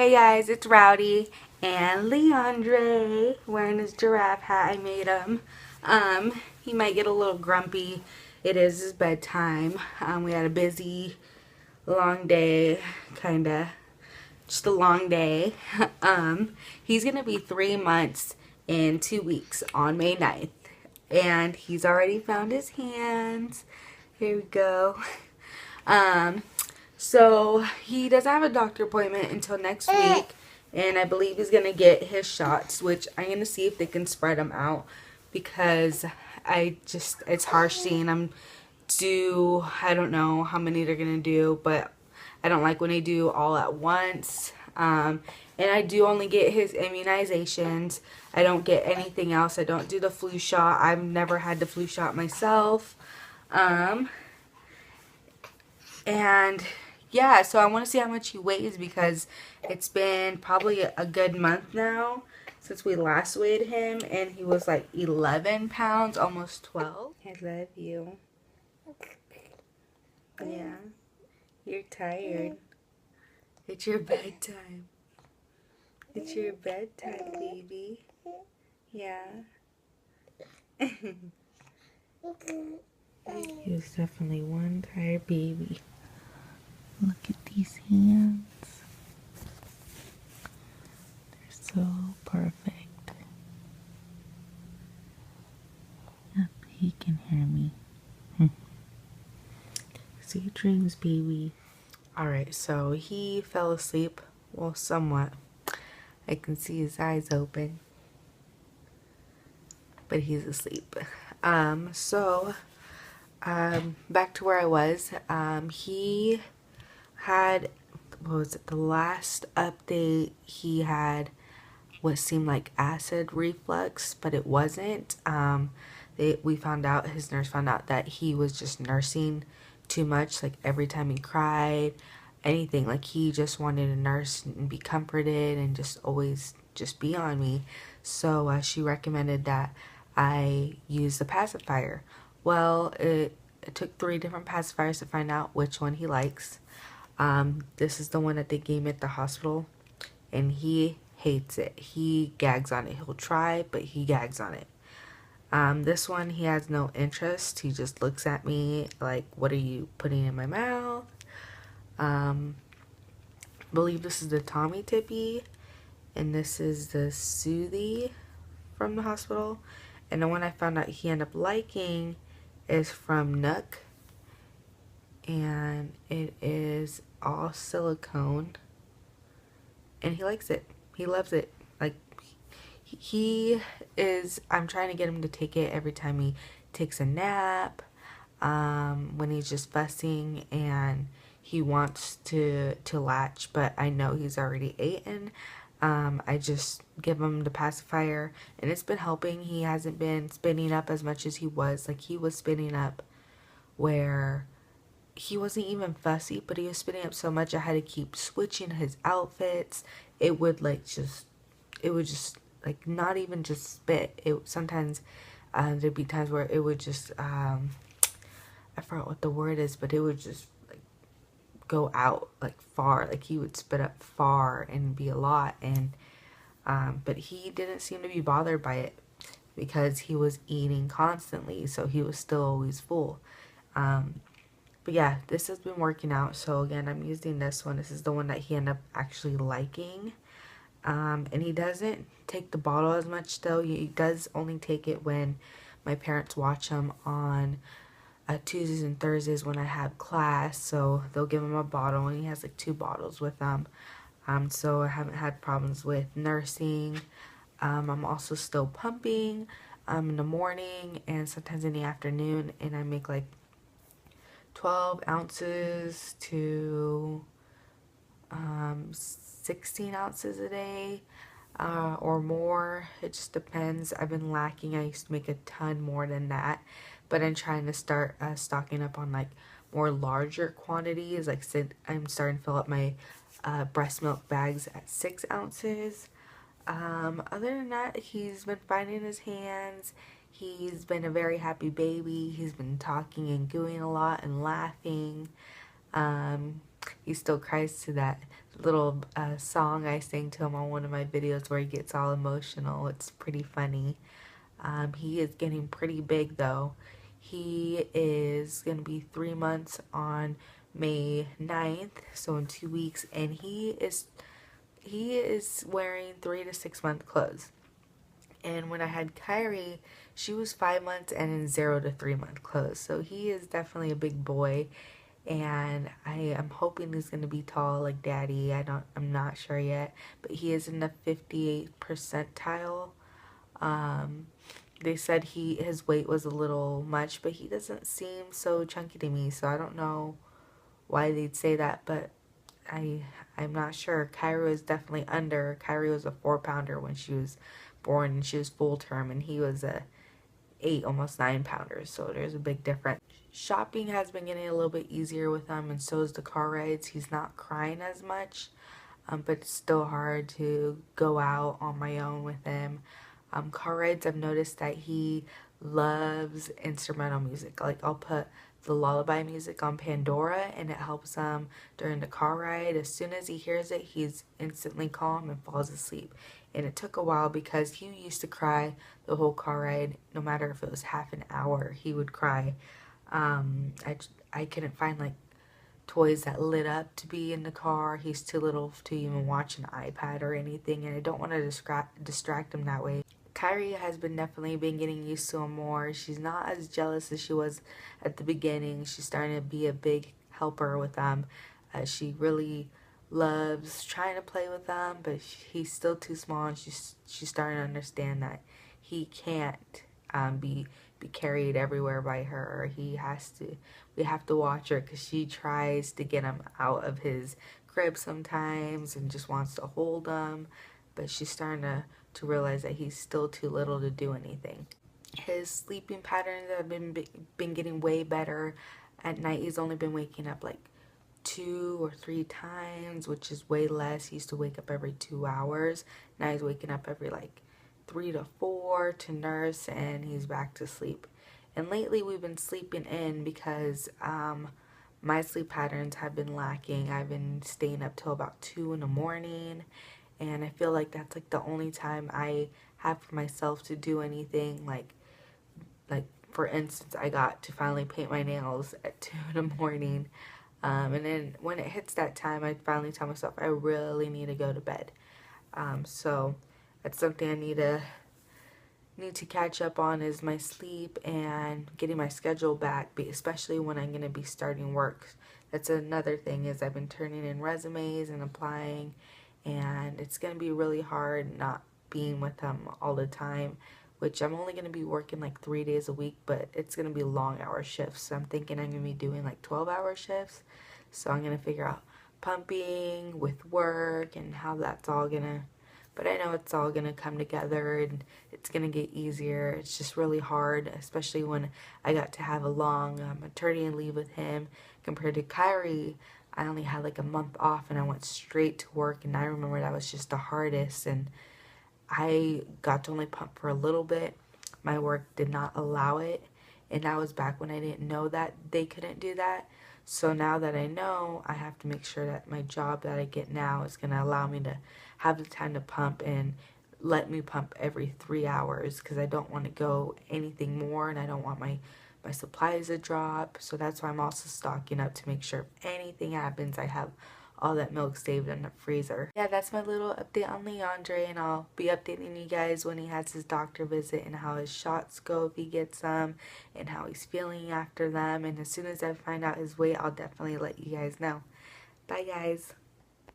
Hey guys, it's Rowdy and Leaundre wearing his giraffe hat. I made him. He might get a little grumpy. It is his bedtime. We had a busy, long day, kinda. Just a long day. He's gonna be 3 months and 2 weeks on May 9th. And he's already found his hands. Here we go. Um, so he doesn't have a doctor appointment until next week, and I believe he's gonna get his shots, which I'm gonna see if they can spread them out because it's harsh seeing them do. I don't know how many they're gonna do, but I don't like when they do all at once. And I do only get his immunizations. I don't get anything else. I don't do the flu shot. I've never had the flu shot myself. And yeah, so I want to see how much he weighs because it's been probably a good month now since we last weighed him, and he was like 11 pounds, almost 12. I love you. Yeah, you're tired. It's your bedtime. It's your bedtime, baby. Yeah. He was definitely one tired baby. Look at these hands. They're so perfect. Yep, he can hear me. Sweet dreams, baby. Alright, so he fell asleep. Well, somewhat. I can see his eyes open. But he's asleep. Back to where I was. He had, what was it, the last update he had what seemed like acid reflux, but it wasn't. We found out, his nurse found out that he was just nursing too much, like every time he cried, anything, like he just wanted to nurse and be comforted and just always just be on me. So she recommended that I use the pacifier. Well, it took 3 different pacifiers to find out which one he likes. This is the one that they gave me at the hospital, and he hates it. He gags on it. He'll try, but he gags on it. This one, he has no interest. He just looks at me like, what are you putting in my mouth? I believe this is the Tommy Tippy, and this is the Soothie from the hospital. And the one I found out he ended up liking is from Nook, and it is all silicone, and he likes it. He loves it. Like, I'm trying to get him to take it every time he takes a nap, when he's just fussing and he wants to latch, but I know he's already eaten. I just give him the pacifier, and it's been helping. He hasn't been spinning up as much as he was. Like, he was spinning up where he wasn't even fussy, but he was spinning up so much I had to keep switching his outfits. It would just like not even just spit. Sometimes there'd be times where it would just I forgot what the word is, but it would just like go out like far. Like he would spit up far and be a lot, and but he didn't seem to be bothered by it because he was eating constantly, so he was still always full. But yeah, this has been working out. So again, I'm using this one. This is the one that he ended up actually liking. And he doesn't take the bottle as much still. He does only take it when my parents watch him on Tuesdays and Thursdays when I have class. So they'll give him a bottle, and he has like 2 bottles with him. So I haven't had problems with nursing. I'm also still pumping in the morning and sometimes in the afternoon, and I make like 12 ounces to 16 ounces a day or more. It just depends. I've been lacking. I used to make a ton more than that, but I'm trying to start stocking up on like more larger quantities. Like I'm starting to fill up my breast milk bags at 6 ounces. Other than that, he's been finding his hands. He's been a very happy baby. He's been talking and gooing a lot and laughing. he still cries to that little song I sang to him on one of my videos where he gets all emotional. It's pretty funny. He is getting pretty big though. He is going to be 3 months on May 9th, so in 2 weeks, and he is wearing 3 to 6 month clothes. And when I had Kyrie, she was 5 months and in 0 to 3 month clothes. So he is definitely a big boy, and I am hoping he's gonna be tall like Daddy. I'm not sure yet, but he is in the 58th percentile. They said his weight was a little much, but he doesn't seem so chunky to me. So I don't know why they'd say that, but I'm not sure. Kyrie is definitely under. Kyrie was a 4 pounder when she was born, and she was full term, and he was a 8, almost 9 pounders. So there's a big difference. Shopping has been getting a little bit easier with him, and so is the car rides. He's not crying as much, but it's still hard to go out on my own with him. Car rides, I've noticed that he loves instrumental music. Like, I'll put the lullaby music on Pandora, and it helps him during the car ride. As soon as he hears it, he's instantly calm and falls asleep. And it took a while because he used to cry the whole car ride. No matter if it was half an hour, he would cry. I couldn't find like toys that lit up to be in the car. He's too little to even watch an iPad or anything, and I don't want to distract him that way. Kyrie has definitely been getting used to him more. She's not as jealous as she was at the beginning. She's starting to be a big helper with him. She really loves trying to play with him, but he's still too small, and she's starting to understand that he can't be carried everywhere by her. We have to watch her because she tries to get him out of his crib sometimes and just wants to hold him, but she's starting to realize that he's still too little to do anything. His sleeping patterns have been getting way better. At night, he's only been waking up like 2 or 3 times, which is way less. He used to wake up every 2 hours. Now he's waking up every like 3 to 4 to nurse, and he's back to sleep. And lately we've been sleeping in because my sleep patterns have been lacking. I've been staying up till about 2 in the morning, and I feel like that's like the only time I have for myself to do anything. Like for instance, I got to finally paint my nails at 2 in the morning. And then when it hits that time, I finally tell myself I really need to go to bed. So that's something I need to catch up on, is my sleep and getting my schedule back, especially when I'm going to be starting work. That's another thing, is I've been turning in resumes and applying, and it's going to be really hard not being with them all the time, which I'm only going to be working like 3 days a week, but it's going to be long hour shifts. So I'm thinking I'm going to be doing like 12-hour shifts. So I'm going to figure out pumping with work and how that's all going to, but I know it's all going to come together and it's going to get easier. It's just really hard, especially when I got to have a long maternity leave with him compared to Kyrie. I only had like a month off and I went straight to work, and I remember that was just the hardest, and I got to only pump for a little bit. My work did not allow it, and that was back when I didn't know that they couldn't do that. So now that I know, I have to make sure that my job that I get now is going to allow me to have the time to pump and let me pump every 3 hours, because I don't want to go anything more, and I don't want my supplies to drop. So that's why I'm also stocking up to make sure if anything happens, I have all that milk saved in the freezer. Yeah, that's my little update on Leaundre, and I'll be updating you guys when he has his doctor visit and how his shots go if he gets them and how he's feeling after them. And as soon as I find out his weight, I'll definitely let you guys know. Bye guys.